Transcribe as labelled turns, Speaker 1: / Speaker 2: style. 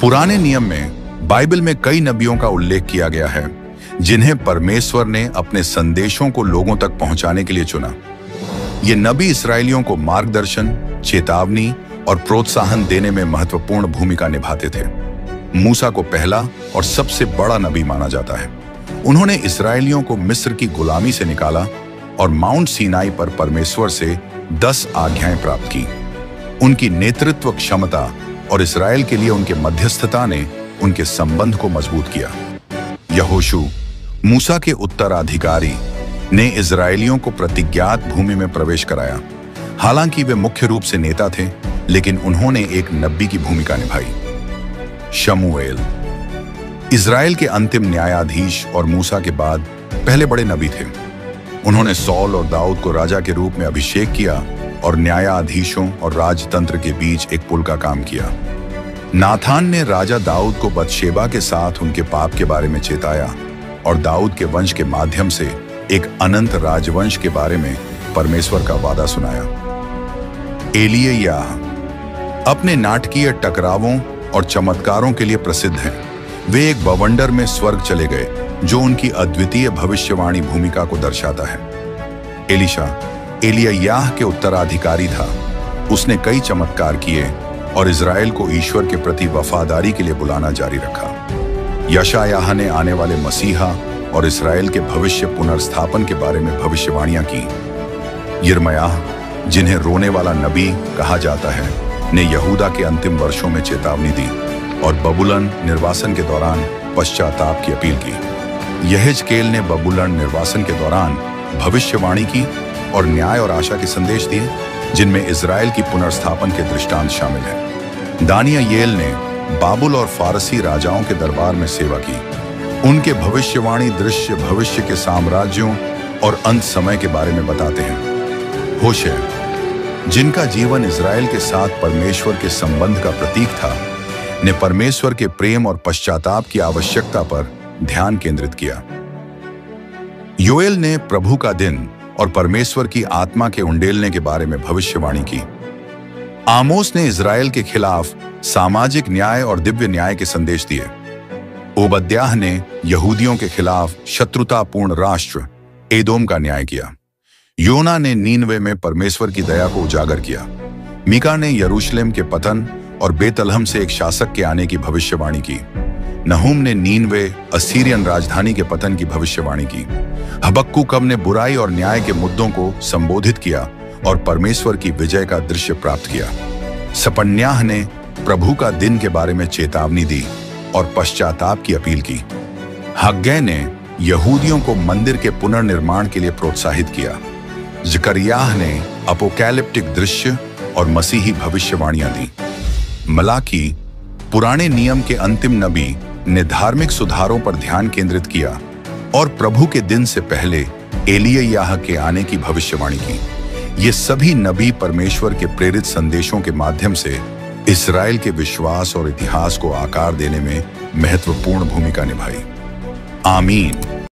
Speaker 1: पुराने नियम में बाइबल में कई नबियों का उल्लेख किया गया है जिन्हें परमेश्वर ने अपने संदेशों को लोगों तक पहुंचाने के लिए चुना। ये नबी इसराइलियों को मार्गदर्शन, चेतावनी और प्रोत्साहन देने में महत्वपूर्ण भूमिका निभाते थे। मूसा को पहला और सबसे बड़ा नबी माना जाता है। उन्होंने इसराइलियों को मिस्र की गुलामी से निकाला और माउंट सीनाई पर परमेश्वर से 10 आज्ञाएं प्राप्त की। उनकी नेतृत्व क्षमता और इसराइल के लिए उनके मध्यस्थता ने उनके संबंध को मजबूत किया। यहोशू, मूसा के उत्तराधिकारी, ने इजरायलियों को प्रतिज्ञात भूमि में प्रवेश कराया। हालांकि वे मुख्य रूप से नेता थे, लेकिन उन्होंने एक नबी की भूमिका निभाई। शमूएल, इजराइल के अंतिम न्यायाधीश और मूसा के बाद पहले बड़े नबी थे। उन्होंने सौल और दाऊद को राजा के रूप में अभिषेक किया और न्यायाधीशों और राजतंत्र के बीच एक पुल का काम किया। नाथान ने राजा दाऊद को बतशेबा के साथ उनके पाप के बारे में चेताया और दाऊद के वंश के माध्यम से एक अनंत राजवंश के बारे में परमेश्वर का वादा सुनाया। एलिय्याह अपने नाटकीय टकरावों और चमत्कारों के लिए प्रसिद्ध हैं। वे एक बवंडर में स्वर्ग चले गए, जो उनकी अद्वितीय भविष्यवाणी भूमिका को दर्शाता है। एलीशा एलिय्याह के उत्तराधिकारी था। उसने कई चमत्कार किए और इजराइल को ईश्वर के प्रति वफादारी के लिए बुलाना जारी रखा। यशायाह ने आने वाले मसीहा और इस्राएल के भविष्य पुनर्स्थापन के बारे में भविष्यवाणियां की। यिर्मयाह, जिन्हें रोने वाला नबी कहा जाता है, ने यहूदा के अंतिम वर्षों में चेतावनी दी और बबुलन निर्वासन के दौरान पश्चाताप की अपील की। यहेजकेल ने बबुलन निर्वासन के दौरान भविष्यवाणी की और न्याय और आशा के संदेश दिए, जिनमें इजराइल की पुनर्स्थापन के दृष्टांत शामिल हैं। दानियेल ने बाबुल और फारसी राजाओं के दरबार में सेवा की। उनके भविष्यवाणी दृश्य भविष्य के साम्राज्यों और अंत समय के बारे में बताते हैं। होशे, जिनका जीवन इजराइल के साथ परमेश्वर के संबंध का प्रतीक था, ने परमेश्वर के प्रेम और पश्चाताप की आवश्यकता पर ध्यान केंद्रित किया। योएल ने प्रभु का दिन और परमेश्वर की आत्मा के उंडेलने के बारे में भविष्यवाणी की। आमोस ने इजराइल के खिलाफ सामाजिक न्याय और दिव्य न्याय के संदेश दिए। ओबद्याह ने यहूदियों के खिलाफ शत्रुतापूर्ण राष्ट्र एदोम का न्याय किया। योना ने नीनवे में परमेश्वर की दया को उजागर किया। मीका ने यरूशलेम के पतन और बेतलहम से एक शासक के आने की भविष्यवाणी की। नहूम ने नीनवे, असीरियन राजधानी के पतन की भविष्यवाणी की। हबक्कुक ने बुराई और न्याय के मुद्दों को संबोधित किया और परमेश्वर की विजय का दृश्य प्राप्त किया। सपन्याह ने प्रभु का दिन के बारे में चेतावनी दी और पश्चाताप की अपील की। हग्गै ने यहूदियों को मंदिर के पुनर्निर्माण के लिए प्रोत्साहित किया। ज़करियाह ने अपोकैलिप्टिक दृश्य और मसीही भविष्यवाणियां दी। मलाकी, पुराने नियम के अंतिम नबी, ने धार्मिक सुधारों पर ध्यान केंद्रित किया और प्रभु के दिन से पहले एलिय्याह के आने की भविष्यवाणी की। ये सभी नबी परमेश्वर के प्रेरित संदेशों के माध्यम से इस्राएल के विश्वास और इतिहास को आकार देने में महत्वपूर्ण भूमिका निभाई। आमीन।